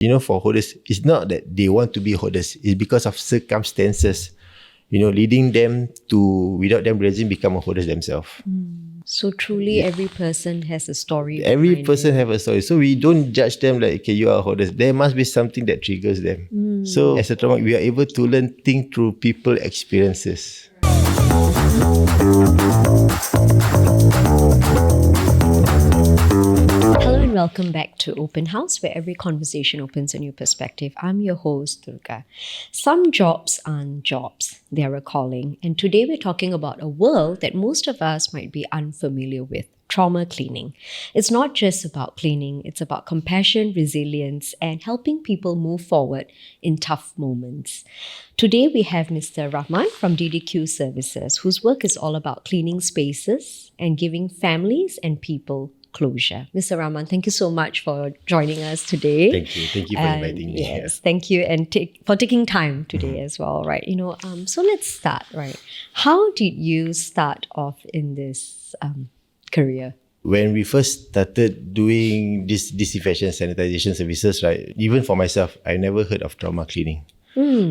For hoarders, it's not that they want to be hoarders. It's because of circumstances, leading them to, without them realizing, become a hoarders themselves. So truly, every person has a story. Every person have a story. So we don't judge them like, okay, you are hoarders. There must be something that triggers them. So as a trauma, we are able to learn things through people experiences. Hello and welcome back to Open House, where every conversation opens a new perspective. I'm your host, Durga. Some jobs aren't jobs, they're a calling. And today we're talking about a world that most of us might be unfamiliar with. Trauma cleaning. It's not just about cleaning, it's about compassion, resilience, and helping people move forward in tough moments. Today we have Mr. Rahman from DDQ Services, whose work is all about cleaning spaces and giving families and people closure. Mr. Rahman, thank you so much for joining us today. Thank you for inviting me. Yes, thank you, and for taking time today as well, right? So let's start, right? How did you start off in this career? When we first started doing this disinfection sanitization services, right, even for myself, I never heard of trauma cleaning.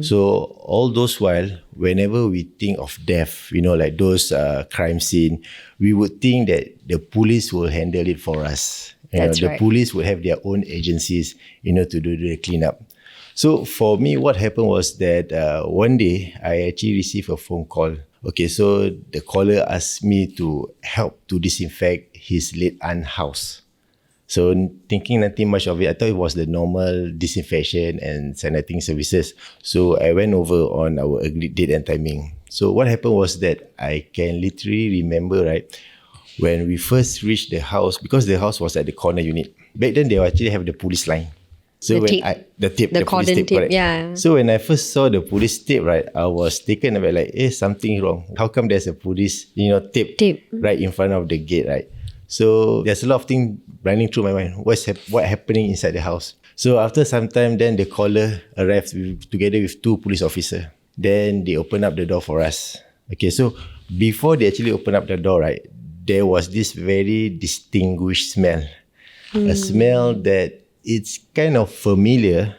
So all those while, whenever we think of death, like those crime scene, we would think that the police will handle it for us. The police will have their own agencies, to do the cleanup. So for me, what happened was that one day I actually received a phone call. Okay, so the caller asked me to help to disinfect his late aunt's house. So thinking nothing much of it, I thought it was the normal disinfection and sanitizing services. So I went over on our agreed date and timing. So what happened was that I can literally remember, right, when we first reached the house, because the house was at the corner unit. Back then, they actually have the police line. So the police tape, correct. Yeah. So when I first saw the police tape, right, I was taken aback like, something wrong. How come there's a police, tape right in front of the gate, right? So there's a lot of things running through my mind. What happening inside the house? So after some time, then the caller arrived together with two police officers. Then they opened up the door for us. Okay, so before they actually opened up the door, right, there was this very distinguished smell. A smell that it's kind of familiar,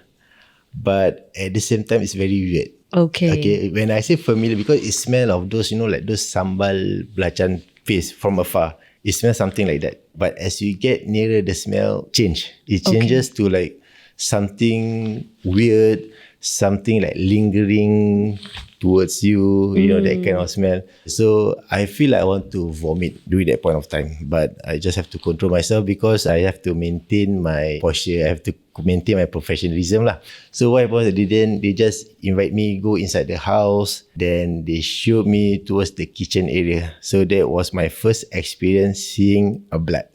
but at the same time, it's very weird. Okay. When I say familiar, because it smells of those, like those sambal belacan paste from afar. It smells something like that. But as you get nearer, the smell change. It changes to like something weird, something like lingering towards you, that kind of smell. So I feel like I want to vomit during that point of time. But I just have to control myself because I have to maintain my posture. I have to maintain my professionalism lah. So what happened, they just invite me go inside the house. Then they showed me towards the kitchen area. So that was my first experience seeing a blood.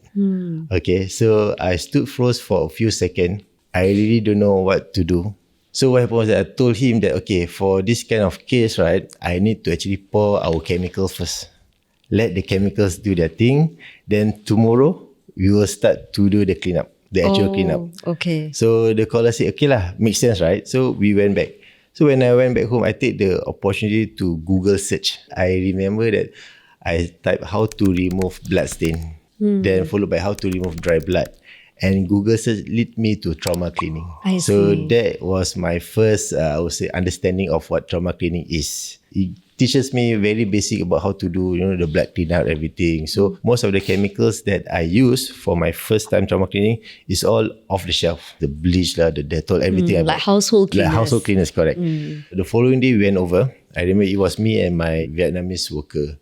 Okay, so I stood froze for a few seconds. I really don't know what to do. So what happened was that I told him that, okay, for this kind of case, right, I need to actually pour our chemicals first. Let the chemicals do their thing. Then tomorrow, we will start to do the cleanup, the actual cleanup. Okay. So the caller said, okay lah, makes sense, right? So we went back. So when I went back home, I take the opportunity to Google search. I remember that I typed how to remove blood stain. Then followed by how to remove dry blood. And Google search lead me to trauma cleaning. So that was my first, I would say, understanding of what trauma cleaning is. It teaches me very basic about how to do, the blood cleanup, everything. So most of the chemicals that I use for my first time trauma cleaning is all off the shelf. The bleach, the Dettol, everything. Like household cleaners. Like household cleaners, correct. The following day we went over. I remember it was me and my Vietnamese worker.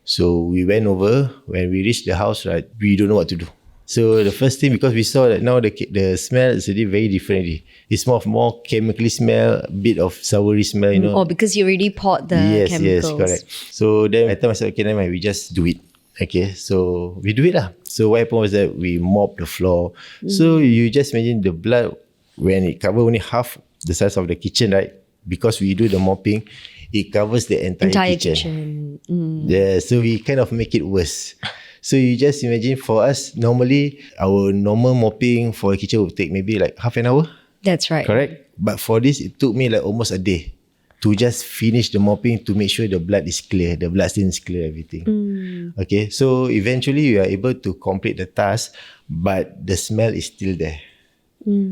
So we went over. When we reached the house, right, we don't know what to do. So the first thing, because we saw that now the smell is already very different already. It's more chemically smell, a bit of soury smell, Oh, because you already poured the chemicals. Yes, correct. So then I told myself, okay, never mind, we just do it. Okay, so we do it lah. So what happened was that we mopped the floor. So you just imagine the blood, when it covers only half the size of the kitchen, right? Because we do the mopping, it covers the entire kitchen. Yeah, so we kind of make it worse. So you just imagine, for us, normally our normal mopping for a kitchen would take maybe like half an hour. That's right. Correct? But for this, it took me like almost a day to just finish the mopping to make sure the blood is clear, the blood stain is clear, everything. Okay, so eventually we are able to complete the task, but the smell is still there.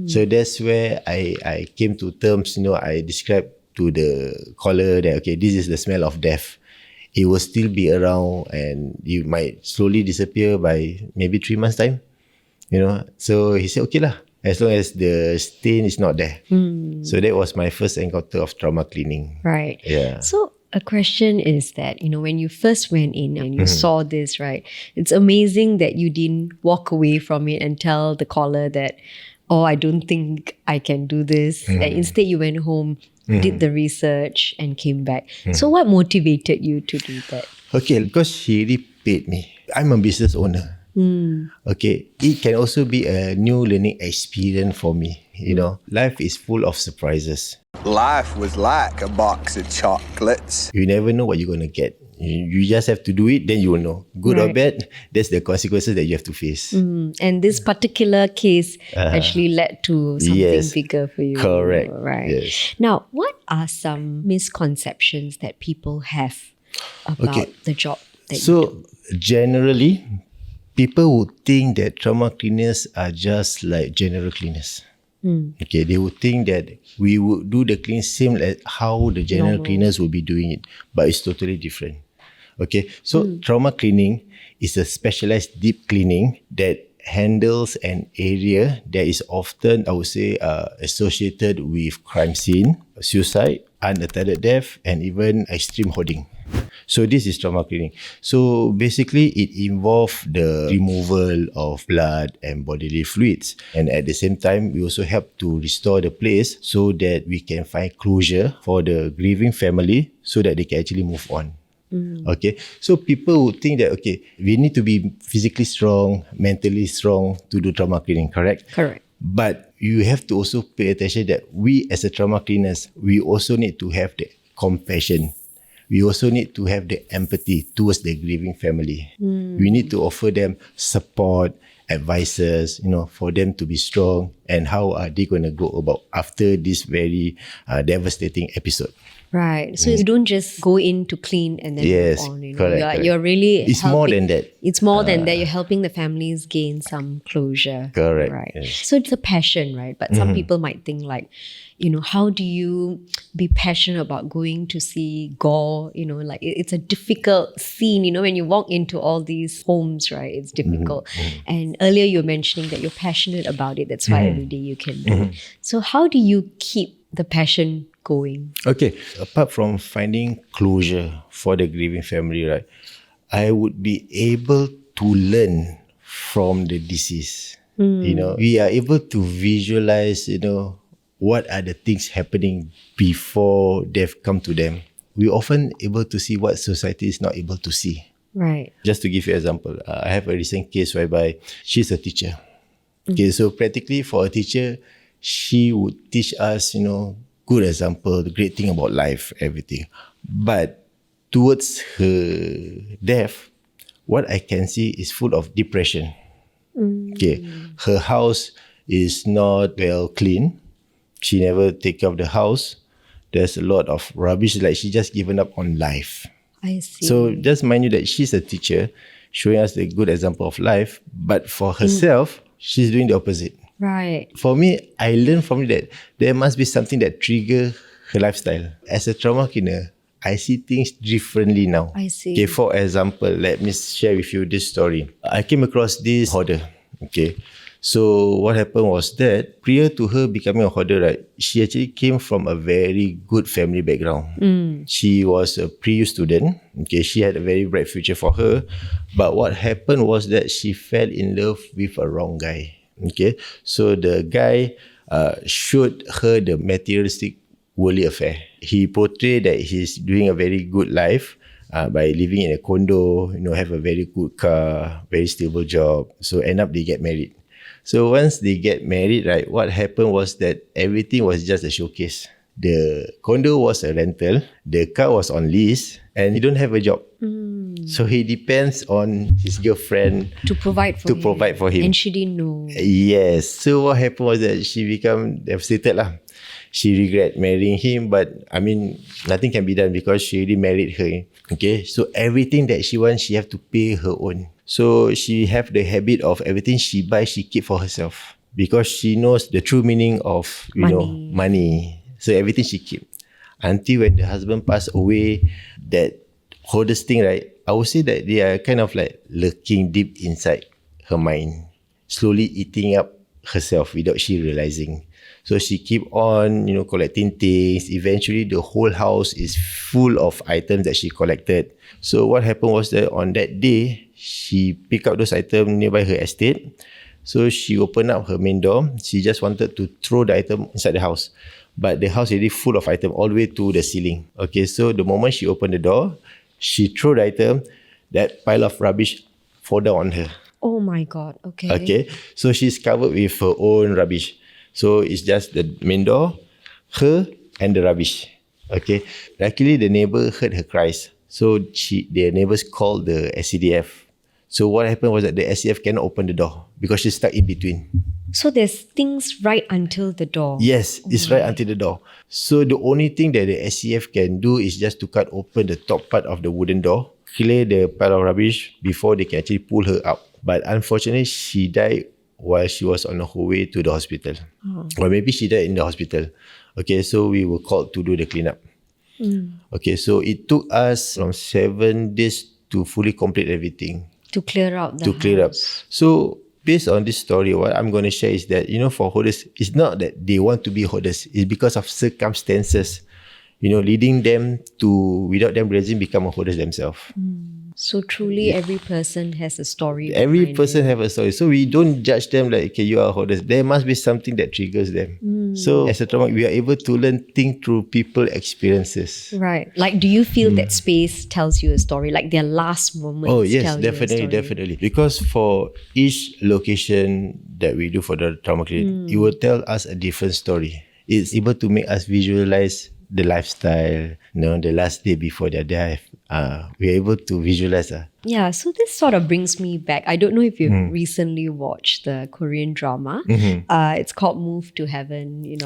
So that's where I came to terms, I described to the caller that, okay, this is the smell of death. It will still be around and you might slowly disappear by maybe 3 months time. So he said, okay lah, as long as the stain is not there. So that was my first encounter of trauma cleaning. Right. Yeah. So a question is that, when you first went in and you saw this, right, it's amazing that you didn't walk away from it and tell the caller that, oh, I don't think I can do this. And instead you went home, did the research and came back. So what motivated you to do that? Okay, because she really paid me. I'm a business owner. Okay, it can also be a new learning experience for me. Life is full of surprises. Life was like a box of chocolates. You never know what you're going to get. You just have to do it, then you will know. Good or bad, that's the consequences that you have to face. And this particular case actually led to something bigger for you. Correct. Right. Yes. Now, what are some misconceptions that people have about the job that you do? Generally, people would think that trauma cleaners are just like general cleaners. Okay, they would think that we would do the clean same as how the general cleaners will be doing it, but it's totally different. Okay, so trauma cleaning is a specialized deep cleaning that handles an area that is often, I would say, associated with crime scene, suicide, unattended death, and even extreme hoarding. So this is trauma cleaning. So basically it involves the removal of blood and bodily fluids. And at the same time, we also help to restore the place so that we can find closure for the grieving family so that they can actually move on. Okay, so people would think that, okay, we need to be physically strong, mentally strong to do trauma cleaning, correct? Correct. But you have to also pay attention that we as a trauma cleaners, we also need to have the compassion. We also need to have the empathy towards the grieving family. We need to offer them support, advices, for them to be strong and how are they going to go about after this very devastating episode. Right. So you don't just go in to clean and then move on. Correct. You're really It's more than that. It's more than that. You're helping the families gain some closure. Correct. Right. Yes. So it's a passion, right? But some people might think like, how do you be passionate about going to see gore? Like it's a difficult scene, when you walk into all these homes, right? It's difficult. And earlier you were mentioning that you're passionate about it. That's why every day you can do it. So how do you keep the passion going? Okay, apart from finding closure for the grieving family, right, I would be able to learn from the deceased. We are able to visualize, what are the things happening before death come to them. We're often able to see what society is not able to see. Right. Just to give you an example, I have a recent case whereby she's a teacher. Okay, so practically for a teacher, she would teach us, good example, the great thing about life, everything. But towards her death, what I can see is full of depression. Okay, her house is not well clean. She never take care of the house. There's a lot of rubbish, like she just given up on life. I see. So just mind you that she's a teacher, showing us the good example of life. But for herself, she's doing the opposite. Right. For me, I learned from it that there must be something that trigger her lifestyle. As a trauma cleaner, I see things differently now. I see. Okay, for example, let me share with you this story. I came across this hoarder. Okay, so what happened was that prior to her becoming a hoarder, right, she actually came from a very good family background. She was a pre-U student. Okay, she had a very bright future for her. But what happened was that she fell in love with a wrong guy. Okay, so the guy showed her the materialistic worldly affair. He portrayed that he's doing a very good life by living in a condo, have a very good car, very stable job. So end up they get married. So once they get married, right, what happened was that everything was just a showcase. The condo was a rental, the car was on lease, and he don't have a job. So he depends on his girlfriend to provide for him. And she didn't know. Yes. So what happened was that she became devastated lah. She regret marrying him, but nothing can be done because she already married her. Okay. So everything that she wants, she have to pay her own. So she have the habit of everything she buys, she keep for herself. because she knows the true meaning of money. So everything she keep. Until when the husband passed away, that hoarders thing, right? I would say that they are kind of like lurking deep inside her mind, slowly eating up herself without she realizing. So she keep on, collecting things. Eventually, the whole house is full of items that she collected. So what happened was that on that day, she picked up those items nearby her estate. So she opened up her main door. She just wanted to throw the item inside the house. But the house already full of items all the way to the ceiling. Okay, so the moment she opened the door, she threw the item, that pile of rubbish fall down on her. Oh my God, okay. Okay, so she's covered with her own rubbish. So it's just the main door, her and the rubbish. Okay, luckily the neighbor heard her cries. So the neighbors called the SCDF. So what happened was that the SCDF cannot open the door because she's stuck in between. So there's things right until the door. Yes, it's right until the door. So the only thing that the SCF can do is just to cut open the top part of the wooden door, clear the pile of rubbish before they can actually pull her out. But unfortunately, she died while she was on her way to the hospital. Or maybe she died in the hospital. Okay, so we were called to do the cleanup. Okay, so it took us from 7 days to fully complete everything. To clear out the To house. clear up. So based on this story, what I'm going to share is that, for hoarders, it's not that they want to be hoarders. It's because of circumstances, leading them to, without them realizing, become a hoarders themselves. So truly every person has a story. Every behind person it. have a story. So we don't judge them like, okay, you are hoarders. There must be something that triggers them. So as a trauma, we are able to learn things through people experiences. Right. Like, do you feel that space tells you a story? Like their last moments Oh yes, tell you a definitely, story? definitely. Because for each location that we do for the trauma clinic, it will tell us a different story. It's able to make us visualize the lifestyle, the last day before their death. We're able to visualize. Yeah, so this sort of brings me back. I don't know if you've recently watched the Korean drama. It's called Move to Heaven, yes,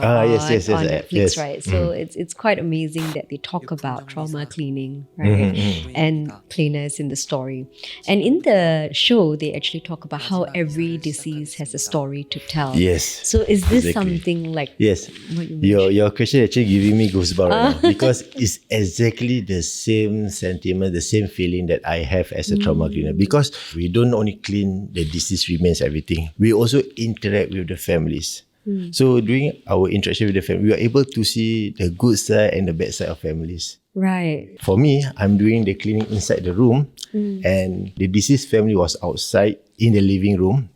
on Netflix, yes. right? So it's quite amazing that they talk about trauma cleaning, right? And cleaners in the story. And in the show, they actually talk about how every disease has a story to tell. Yes. So is this Exactly. something like Yes. what you mentioned? Your question actually giving me goosebumps right now, because it's exactly the same sentiment, the same feeling that I have as a trauma cleaner. Because we don't only clean the deceased remains, everything. We also interact with the families. So during our interaction with the family, we are able to see the good side and the bad side of families. Right. For me, I'm doing the cleaning inside the room, and the deceased family was outside in the living room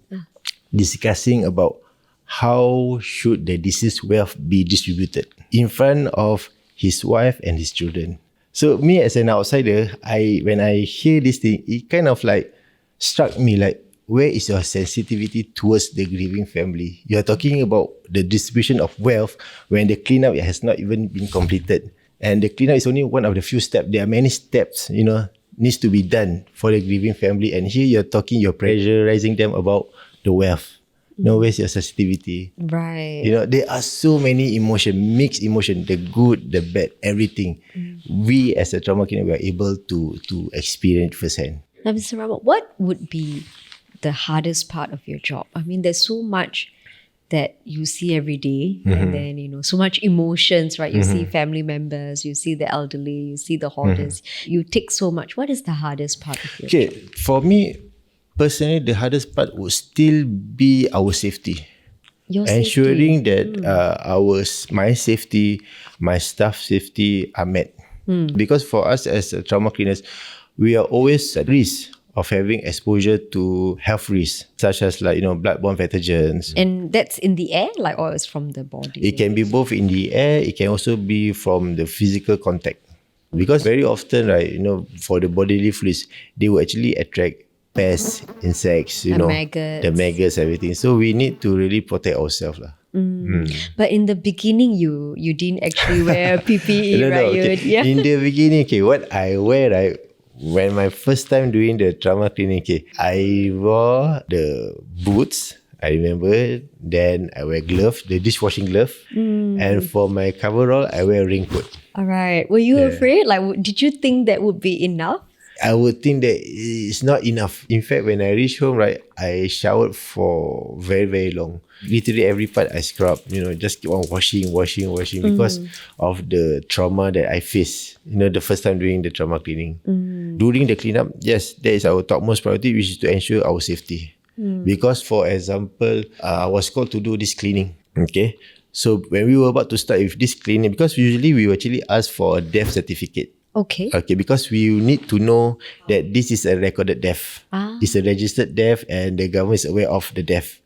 discussing about how should the deceased wealth be distributed in front of his wife and his children. So me as an outsider, when I hear this thing, it kind of like struck me like, where is your sensitivity towards the grieving family? You are talking about the distribution of wealth when the cleanup has not even been completed. And the cleanup is only one of the few steps. There are many steps, needs to be done for the grieving family. And here you're pressurizing them about the wealth. Where's your sensitivity? Right. There are so many mixed emotion, the good, the bad, everything. We as a trauma clinic, we are able to experience firsthand. Now, Mr. Rahman, what would be the hardest part of your job? I mean, there's so much that you see every day, and then, so much emotions, right? You see family members, you see the elderly, you see the hoarders. You take so much. What is the hardest part of your job? Okay, for me, personally, the hardest part would still be our safety. Your Ensuring safety. that my safety, my staff safety are met. Because for us as trauma cleaners, we are always at risk of having exposure to health risks, such as bloodborne pathogens. And that's in the air, or it's from the body? It can be both in the air, it can also be from the physical contact. Because very often, right, for the bodily fluids, they will actually attract pests, insects, The maggots. the maggots, everything. So we need to really protect ourselves. But in the beginning, you didn't actually wear PPE, right? Okay. In the beginning, what I wear, right, when my first time doing the trauma clinic, I wore the boots, I remember. Then I wear gloves, the dishwashing glove. And for my coverall, I wear a raincoat. All right. Were you afraid? Did you think that would be enough? I would think that it's not enough. In fact, when I reached home, right, I showered for very, very long. Literally every part I scrub, just keep on washing because of the trauma that I faced, the first time doing the trauma cleaning. During the cleanup, yes, that is our topmost priority, which is to ensure our safety. Because, for example, I was called to do this cleaning. Okay. So when we were about to start with this cleaning, because usually we actually ask for a death certificate. Okay. Okay, because we need to know that this is a recorded death. It's a registered death and the government is aware of the death.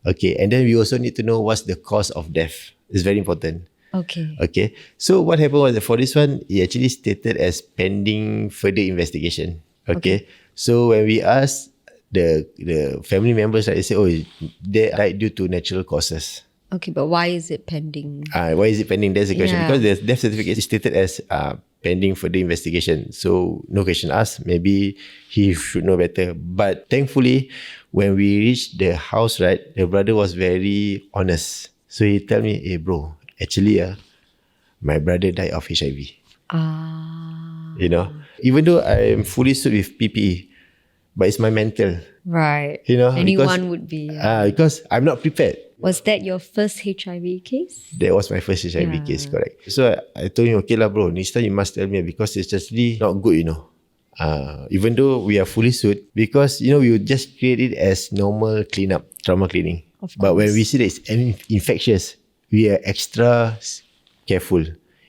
Okay, and then we also need to know what's the cause of death. It's very important. Okay. So what happened was that for this one, it actually stated as pending further investigation. Okay. So when we asked the family members, they say, they died due to natural causes. Okay, but why is it pending? Why is it pending? That's the question. Yeah. Because the death certificate is stated as pending further investigation. So no question asked. Maybe he should know better. But thankfully, when we reached the house, right, the brother was very honest. So he tell me, hey bro, actually my brother died of HIV. Even though I am fully suited with PPE, but it's my mental. Right. Anyone would be. Because I'm not prepared. Was that your first HIV case? That was my first HIV case, correct. So I told him, okay lah bro, next time you must tell me because it's just really not good, Even though we are fully suited, because, we would just create it as normal cleanup, trauma cleaning. But when we see that it's infectious, we are extra careful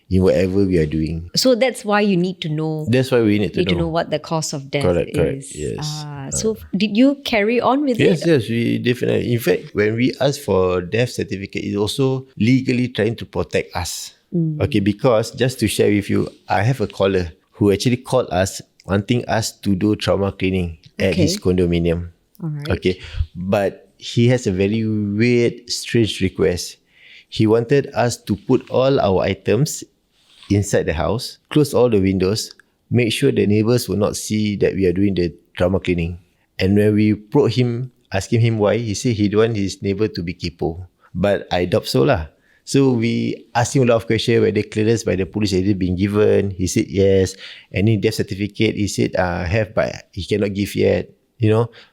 in whatever we are doing. So that's why you need to know. That's why we need to know what the cause of death correct, is. Yes. So did you carry on with it? Yes, we definitely. In fact, when we ask for death certificate, it's also legally trying to protect us. Okay, because just to share with you, I have a caller who actually called us wanting us to do trauma cleaning at his condominium. All right. Okay, but he has a very weird, strange request. He wanted us to put all our items inside the house, close all the windows, make sure the neighbors will not see that we are doing the trauma cleaning. And when we probed him, asking him why, he said he don't want his neighbor to be kipo. But I doubt so lah. So we asked him a lot of questions whether clearance by the police had been given. He said yes. Any death certificate, he said have, but he cannot give yet.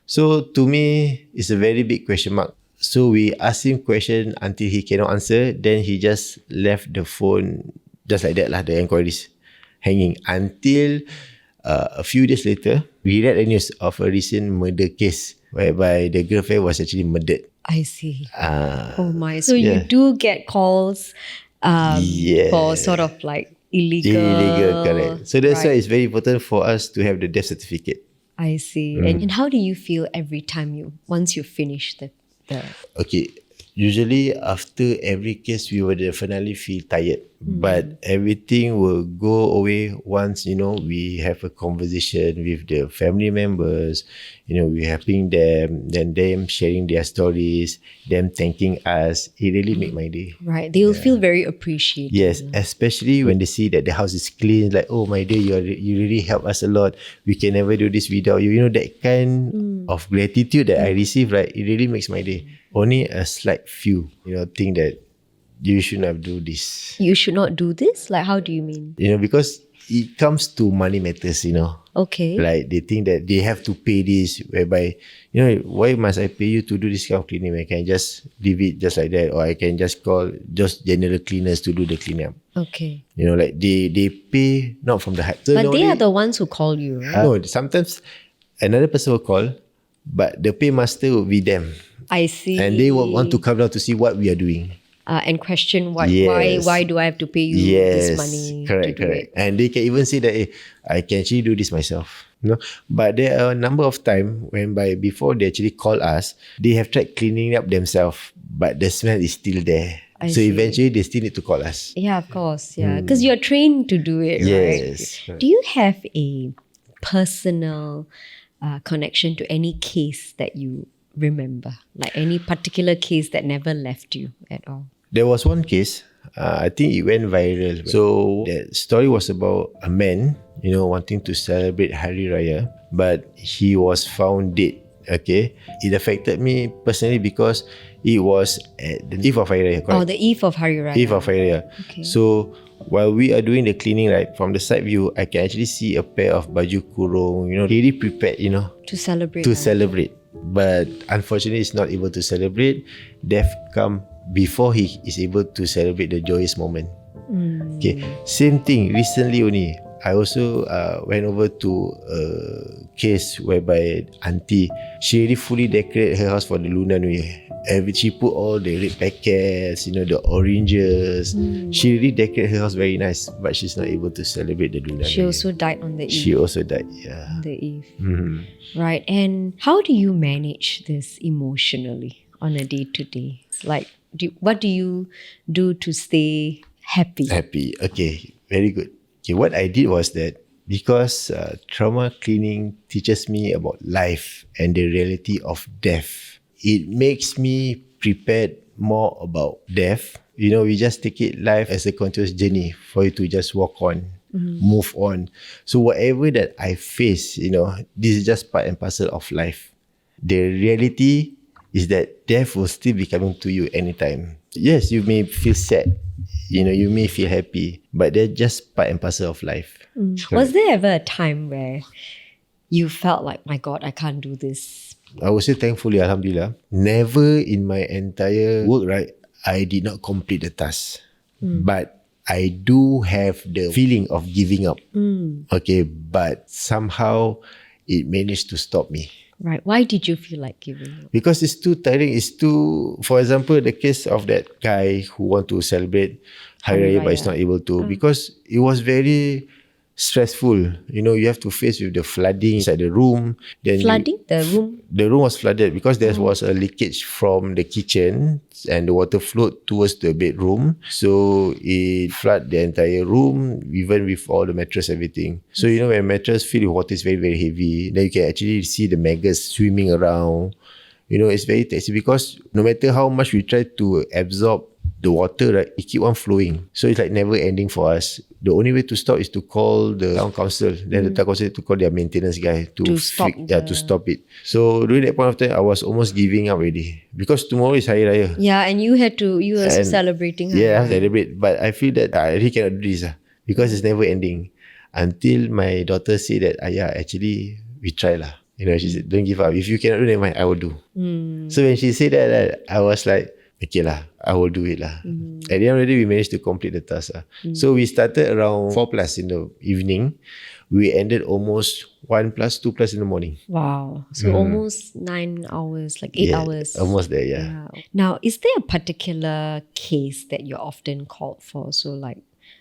So to me, it's a very big question mark. So we asked him question until he cannot answer. Then he just left the phone just like that lah, the inquiries hanging. Until a few days later, we read the news of a recent murder case whereby the girlfriend was actually murdered. I see. Oh my. So you do get calls for sort of like illegal, correct. So that's why it's very important for us to have the death certificate. I see. And how do you feel every time once you finish the Okay, usually after every case we will definitely feel tired, but everything will go away once we have a conversation with the family members. We're helping them, then them sharing their stories, them thanking us. It really make my day. Right, they will feel very appreciated. Yes, especially when they see that the house is clean, like, oh my dear, you really help us a lot. We can never do this without you. That kind of gratitude that I receive, right? It really makes my day. Only a slight few, think that you should not do this. You should not do this? Like, how do you mean? Because it comes to money matters, Okay. Like they think that they have to pay this, whereby, why must I pay you to do this kind of cleaning? I can just leave it just like that, or I can just call just general cleaners to do the cleanup. Okay. Like they pay not from the heart. So but they are the ones who call you, right? No, sometimes another person will call, but the paymaster will be them. I see. And they will want to come down to see what we are doing. And question why do I have to pay you this money? Correct. And they can even say that I can actually do this myself. But there are a number of times whereby before they actually call us, they have tried cleaning up themselves, but the smell is still there. I so see. Eventually they still need to call us. Yeah, of course. Yeah, because you're trained to do it, yes, right? Do you have a personal connection to any case that you remember? Like any particular case that never left you at all? There was one case, I think it went viral. So the story was about a man, wanting to celebrate Hari Raya, but he was found dead Okay, it affected me personally because it was at the eve of Hari Raya. Oh, the eve of Hari Raya. Eve of Hari Raya. Okay. So while we are doing the cleaning, right, from the side view, I can actually see a pair of baju kurung, really prepared, To celebrate. to celebrate. But unfortunately, he's not able to celebrate. Death come before he is able to celebrate the joyous moment. Okay, same thing recently only. I also went over to a case whereby auntie, she really fully decorated her house for the Lunar New Year. She put all the red packets, the oranges. She really decorated her house very nice, but she's not able to celebrate the Lunar She New also died on the Year. eve. She also died, yeah. On the eve. Right. And how do you manage this emotionally on a day-to-day? Like, what do you do to stay happy? Happy, okay, very good. Okay, what I did was that because trauma cleaning teaches me about life and the reality of death, it makes me prepared more about death. We just take it life as a continuous journey for you to just walk on, move on. So whatever that I face, this is just part and parcel of life. The reality is that death will still be coming to you anytime. Yes, you may feel sad. You may feel happy, but they're just part and parcel of life. Was there ever a time where you felt like, my God, I can't do this? I would say thankfully, Alhamdulillah, never in my entire work, right, I did not complete the task. But I do have the feeling of giving up. Okay, but somehow it managed to stop me. Right. Why did you feel like giving up? Because it's too tiring. For example, the case of that guy who want to celebrate Hari Raya but is not able to, because it was very stressful. You have to face with the flooding inside the room. Then Flooding? The room? The room was flooded because there was a leakage from the kitchen and the water flowed towards the bedroom. So it flooded the entire room, even with all the mattress, everything. So when mattress filled with water is very, very heavy, then you can actually see the maggots swimming around. It's very tasty because no matter how much we try to absorb the water, right, it keep on flowing. So it's like never ending for us. The only way to stop is to call the town council. Then the town council to call their maintenance guy to stop it. So during that point of time, I was almost giving up already because tomorrow is Hari Raya. Yeah, and you were celebrating. Yeah, I celebrate. But I feel that I really cannot do this because it's never ending. Until my daughter said that, actually, we try lah. She said, don't give up. If you cannot do, never mind, I will do. So when she said that, I was like, okay lah, I will do it lah. At the end of the day, we managed to complete the task. So we started around 4+ in the evening. We ended almost 1+, 2+ in the morning. Wow. So almost 9 hours, like 8 hours. Almost there, yeah. Wow. Now, is there a particular case that you're often called for? So like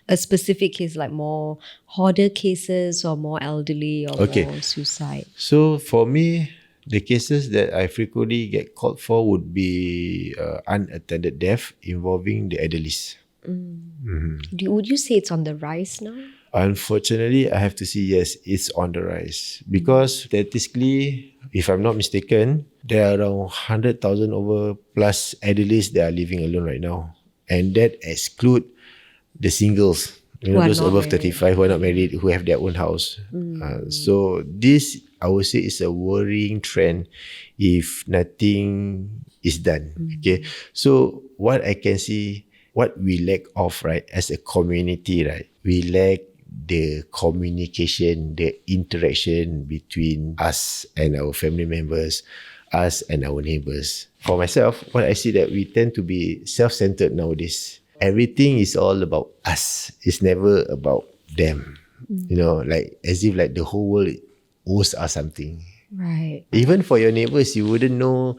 a specific case, like more hoarder cases or more elderly or more suicide? So for me, the cases that I frequently get called for would be unattended death involving the elderly. Would you say it's on the rise now? Unfortunately, I have to say yes, it's on the rise. Because statistically, if I'm not mistaken, there are around 100,000 over plus elderly that are living alone right now. And that exclude the singles, those above 35 who are not married, who have their own house. So this, I would say, is a worrying trend if nothing is done. Okay, so what I can see, what we lack of, right, as a community, right, we lack the communication, the interaction between us and our family members, us and our neighbors. For myself, what I see that we tend to be self-centered nowadays. Everything is all about us. It's never about them. Like as if like the whole world owes us something. Right. Even for your neighbors, you wouldn't know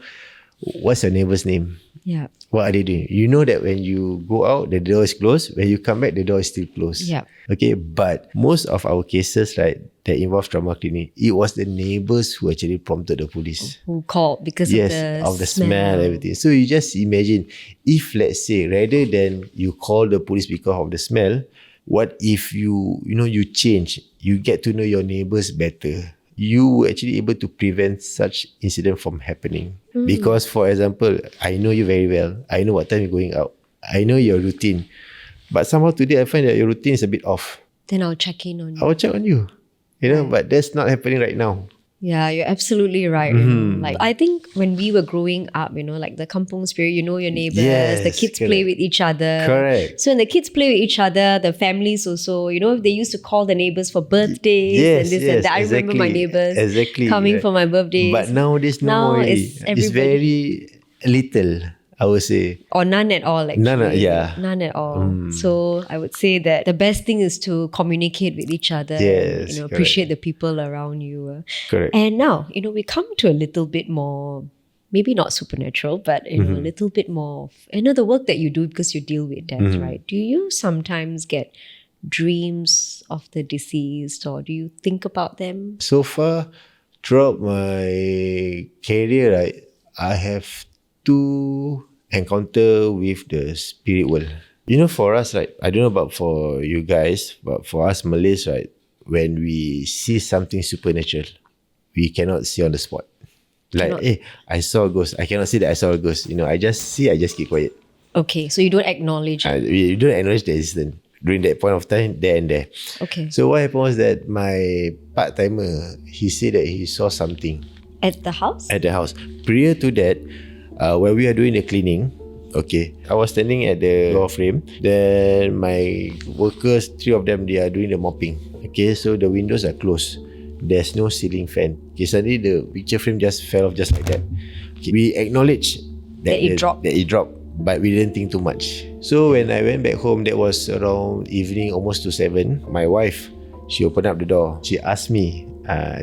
what's your neighbor's name. Yeah. What are they doing? You know that when you go out, the door is closed. When you come back, the door is still closed. Yeah. Okay, but most of our cases, right, that involve trauma cleaning, it was the neighbors who actually prompted the police. Who called because of the smell, everything. So you just imagine, if let's say, rather than you call the police because of the smell, what if you change, you get to know your neighbors better. You were actually able to prevent such incident from happening. Because, for example, I know you very well. I know what time you're going out. I know your routine. But somehow today I find that your routine is a bit off. Then I'll check in on you. I will check on you. But that's not happening right now. Yeah, you're absolutely right. You know, like I think when we were growing up, you know, like the kampung spirit, you know your neighbors, the Yes, kids play correct. with each other. Correct. So when the kids play with each other, the families also, you know, they used to call the neighbors for birthdays and this and that. I remember my neighbors coming for my birthdays. But nowadays, no Now more it's already. It's very little, I would say. or none at all, actually. None None at all. So I would say that the best thing is to communicate with each other and, Yes, you know, correct. appreciate the people around you. Correct. And now, you know, we come to a little bit more, maybe not supernatural, but, you know, a little bit more, you know, the work that you do because you deal with death, right? Do you sometimes get dreams of the deceased, or do you think about them? So far, throughout my career, right, I have 2 encounter with the spirit world. You know, for us, right, I don't know about for you guys, but for us Malays, right, when we see something supernatural, we cannot see on the spot. Like, hey, I saw a ghost. I cannot see that I saw a ghost. You know, I just keep quiet. Okay, so you don't acknowledge it. We don't acknowledge the existence during that point of time, there and there. Okay. So what happened was that my part-timer, he said that he saw something At the house? at the house. Prior to that, when we are doing the cleaning, okay, I was standing at the door frame. Then my workers, 3 of them, they are doing the mopping. Okay, so the windows are closed. There's no ceiling fan. Okay, suddenly the picture frame just fell off just like that. Okay, we acknowledge That it dropped. That it dropped, but we didn't think too much. So when I went back home, that was around evening, almost to 7. My wife, she opened up the door. She asked me,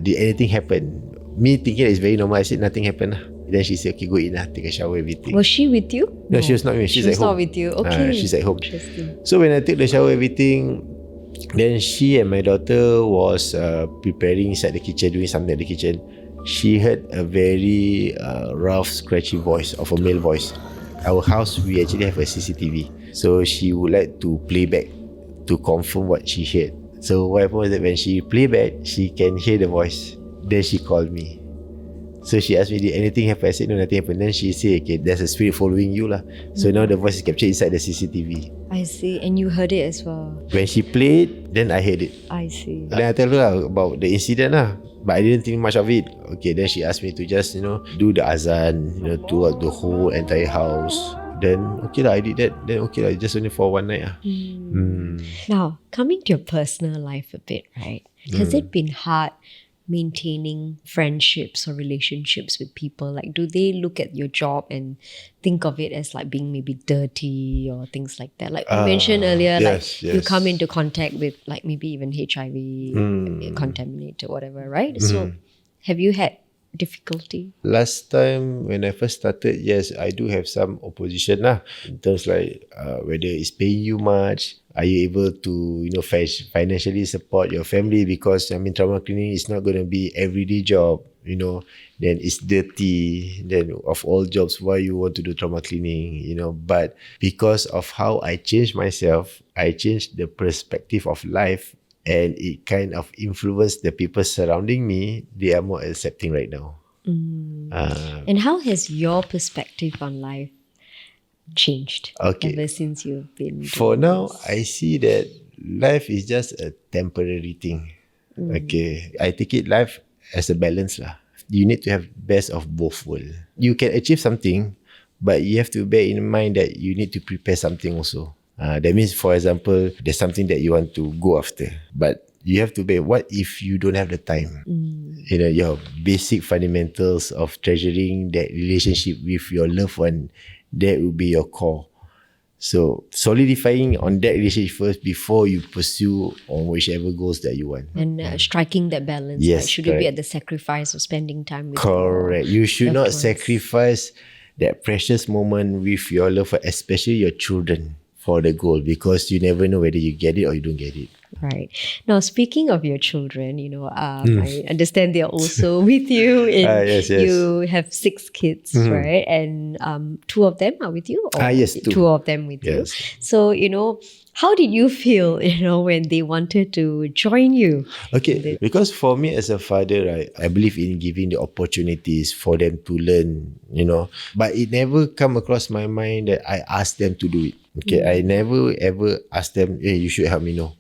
did anything happen? Me thinking it's very normal. I said nothing happened. Then she said, okay, go in, take a shower, everything. Was she with you? No, she was not with me. She's at home. not with you. Okay. She's at home. Interesting. So when I took the shower, everything, then she and my daughter was preparing inside the kitchen, doing something at the kitchen. She heard a very rough, scratchy voice of a male voice. Our house, we actually have a CCTV. So she would like to play back to confirm what she heard. So what happened was that when she play back, she can hear the voice. Then she called me. So she asked me, did anything happen? I said, no, nothing happened. Then she said, okay, there's a spirit following you lah. So now the voice is captured inside the CCTV. I see. And you heard it as well. When she played, then I heard it. I see. Then I tell her lah about the incident lah. But I didn't think much of it. Okay, then she asked me to just, do the azan, throughout the whole entire house. Then, okay lah, I did that. Then, okay lah, just only for one night lah. Now, coming to your personal life a bit, right? Has it been hard maintaining friendships or relationships with people? Like, do they look at your job and think of it as like being maybe dirty or things like that? Like you mentioned earlier, yes, you come into contact with like maybe even HIV, contaminated, whatever, right? So have you had difficulty? Last time when I first started, yes, I do have some opposition lah. In terms like whether it's paying you much, are you able to financially support your family, because trauma cleaning is not going to be everyday job, then it's dirty. Then of all jobs, why you want to do trauma cleaning, but because of how I changed myself, I changed the perspective of life, and it kind of influenced the people surrounding me. They are more accepting right now. And how has your perspective on life changed ever since you've been for doing now this? I see that life is just a temporary thing. Okay, I take it life as a balance lah. You need to have best of both worlds. You can achieve something, but you have to bear in mind that you need to prepare something also. That means, for example, there's something that you want to go after, but you have to bear, what if you don't have the time? Your basic fundamentals of treasuring that relationship with your loved one, that will be your core. So solidifying on that relationship first before you pursue on whichever goals that you want. And striking that balance. Yes, right? Should it be correct. at the sacrifice of spending time with Correct. your You should loved not ones? sacrifice that precious moment with your loved one, especially your children, for the goal, because you never know whether you get it or you don't get it. Right. Now, speaking of your children, I understand they're also with you. Yes. You have 6 kids, right? And 2 of them are with you? Or yes, 2. 2 of them with Yes. you. So, how did you feel, when they wanted to join you? Okay, because for me as a father, right, I believe in giving the opportunities for them to learn, but it never come across my mind that I ask them to do it. Okay, I never ever ask them, hey, you should help me. No,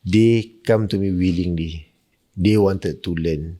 they come to me willingly. They wanted to learn.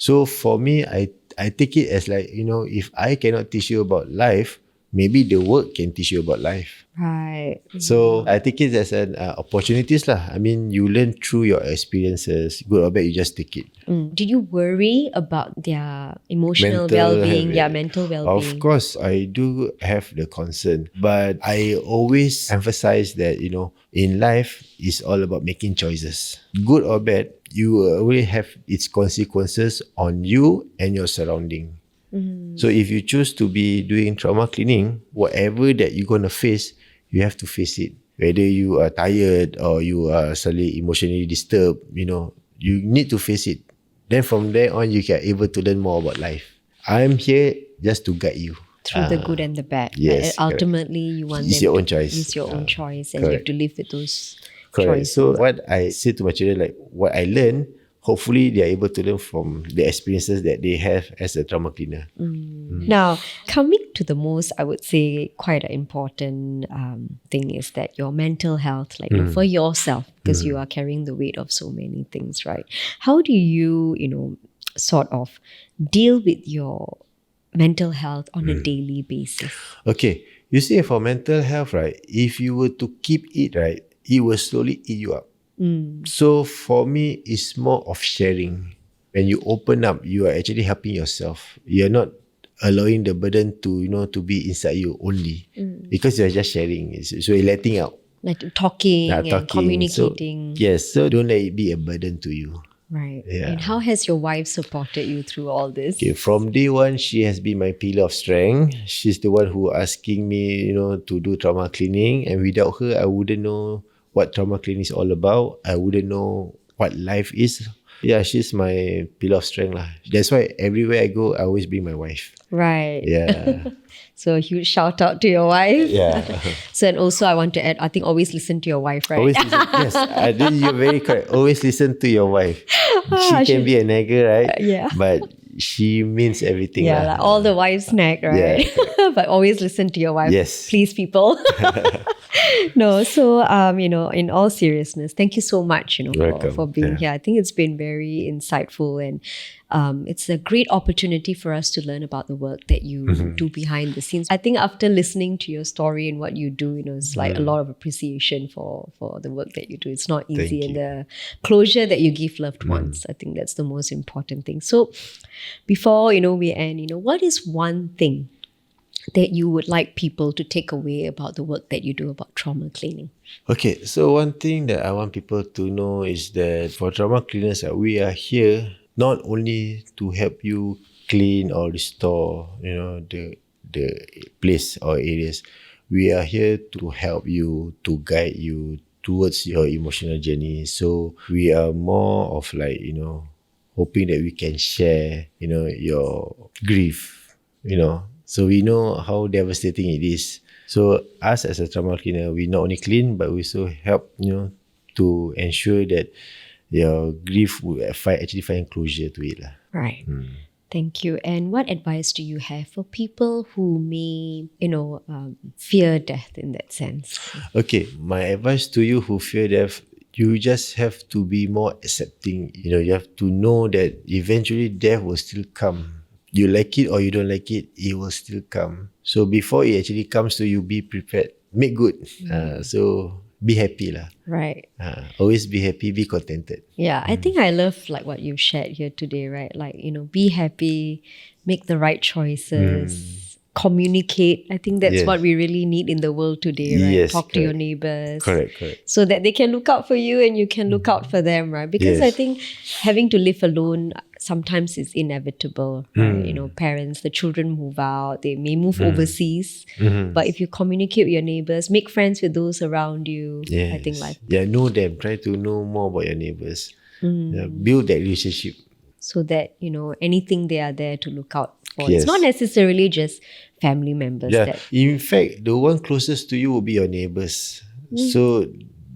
So for me, I take it as like, if I cannot teach you about life, maybe the work can teach you about life. Right. So I take it as an opportunities lah. I mean, you learn through your experiences, good or bad, you just take it. Did you worry about their emotional Mental well-being, health, their mental well-being? Of course, I do have the concern, but I always emphasize that, in life, it's all about making choices. Good or bad, you will have its consequences on you and your surrounding. So if you choose to be doing trauma cleaning, whatever that you're going to face, you have to face it. Whether you are tired or you are suddenly emotionally disturbed, you need to face it. Then from there on, you can able to learn more about life. I'm here just to guide you. Through the good and the bad. Yes, right? Ultimately, you want it's them your own to choice. use your own choice, and correct. you have to live with those Correct. choices. So what I say to my children, like what I learn, hopefully they are able to learn from the experiences that they have as a trauma cleaner. Now, coming to the most, I would say, quite an important thing is that your mental health, like for yourself, because you are carrying the weight of so many things, right? How do you, sort of deal with your mental health on a daily basis? Okay, you see, for mental health, right, if you were to keep it, right, it will slowly eat you up. So for me, it's more of sharing. When you open up, you are actually helping yourself. You're not allowing the burden to be inside you only, because you're just sharing. So you're letting out. Like talking and communicating. So don't let it be a burden to you. Right. Yeah. And how has your wife supported you through all this? Okay, from day one, she has been my pillar of strength. She's the one who asking me, to do trauma cleaning. And without her, I wouldn't know what trauma cleaning is all about. I wouldn't know what life is. Yeah, she's my pillar of strength lah. That's why everywhere I go, I always bring my wife. Right. Yeah. So a huge shout out to your wife. Yeah. So, and also I want to add, I think always listen to your wife, right? Always listen. Yes, I think you're very correct. Always listen to your wife. She can be a nagger, right? Yeah. But she means everything. Yeah, like all the wives nag, right? Yeah. But always listen to your wife. Yes. Please, people. No, so, in all seriousness, thank you so much, for being here. I think it's been very insightful, and it's a great opportunity for us to learn about the work that you do behind the scenes. I think after listening to your story and what you do, it's like a lot of appreciation for the work that you do. It's not easy. Thank And you. the closure that you give loved ones, I think that's the most important thing. So before, we end, what is one thing that you would like people to take away about the work that you do about trauma cleaning? Okay, so one thing that I want people to know is that for trauma cleaners, we are here not only to help you clean or restore, the place or areas. We are here to help you, to guide you towards your emotional journey. So we are more of like, hoping that we can share, your grief, So we know how devastating it is. So us as a trauma cleaner, we not only clean, but we also help, to ensure that your grief will actually find closure to it. Right. Thank you. And what advice do you have for people who may, fear death in that sense? Okay, my advice to you who fear death, you just have to be more accepting. You have to know that eventually death will still come. You like it or you don't like it, it will still come. So before it actually comes to you, be prepared. Make good. So be happy lah. Right. Always be happy, be contented. Yeah, I think I love like what you've shared here today, right? Like, be happy, make the right choices, communicate. I think that's Yes. what we really need in the world today, right? Yes, Talk to your correct. neighbors. Correct. So that they can look out for you and you can look out for them, right? Because I Yes. think having to live alone sometimes is inevitable, right? Parents, the children move out, they may move overseas. But if you communicate with your neighbors, make friends with those around you, I think life. Yeah, know them. Try to know more about your neighbors. Yeah, build that relationship. So that, anything they are there to look out for. Yes. It's not necessarily just family members. Yeah. That In fact, the one closest to you will be your neighbors. So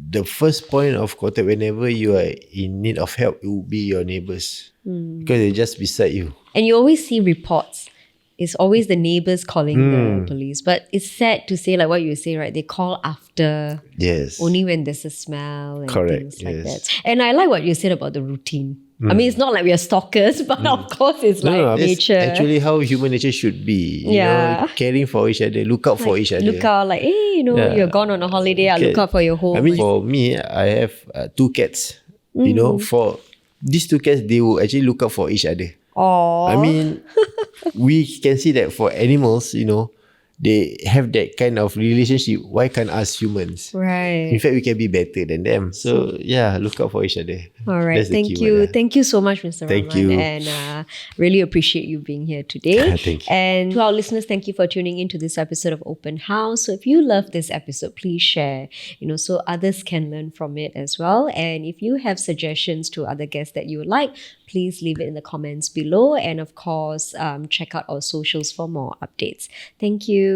the first point of contact whenever you are in need of help, it will be your neighbors. Because they're just beside you. And you always see reports. It's always the neighbors calling the police. But it's sad to say, like what you say, right? They call after, Yes. only when there's a smell and Correct, things like yes. that. And I like what you said about the routine. I mean, it's not like we are stalkers, but of course it's like it's nature. actually how human nature should be. You Yeah. know, caring for each other, look out for each other. Look out, like, hey, you're gone on a holiday, I'll look out for your home. I mean, for me, I have 2 cats. You know, for these 2 cats, they will actually look out for each other. Aww. I mean, we can see that for animals, you know, they have that kind of relationship. Why can't us humans? Right. In fact, we can be better than them. So yeah, look out for each other. All right. That's the Thank key you. word, Thank you so much, Mr. Thank Rahman. you. And really appreciate you being here today. Thank you. And to our listeners, thank you for tuning into this episode of Open House. So if you love this episode, please share, so others can learn from it as well. And if you have suggestions to other guests that you would like, please leave it in the comments below. And of course, check out our socials for more updates. Thank you.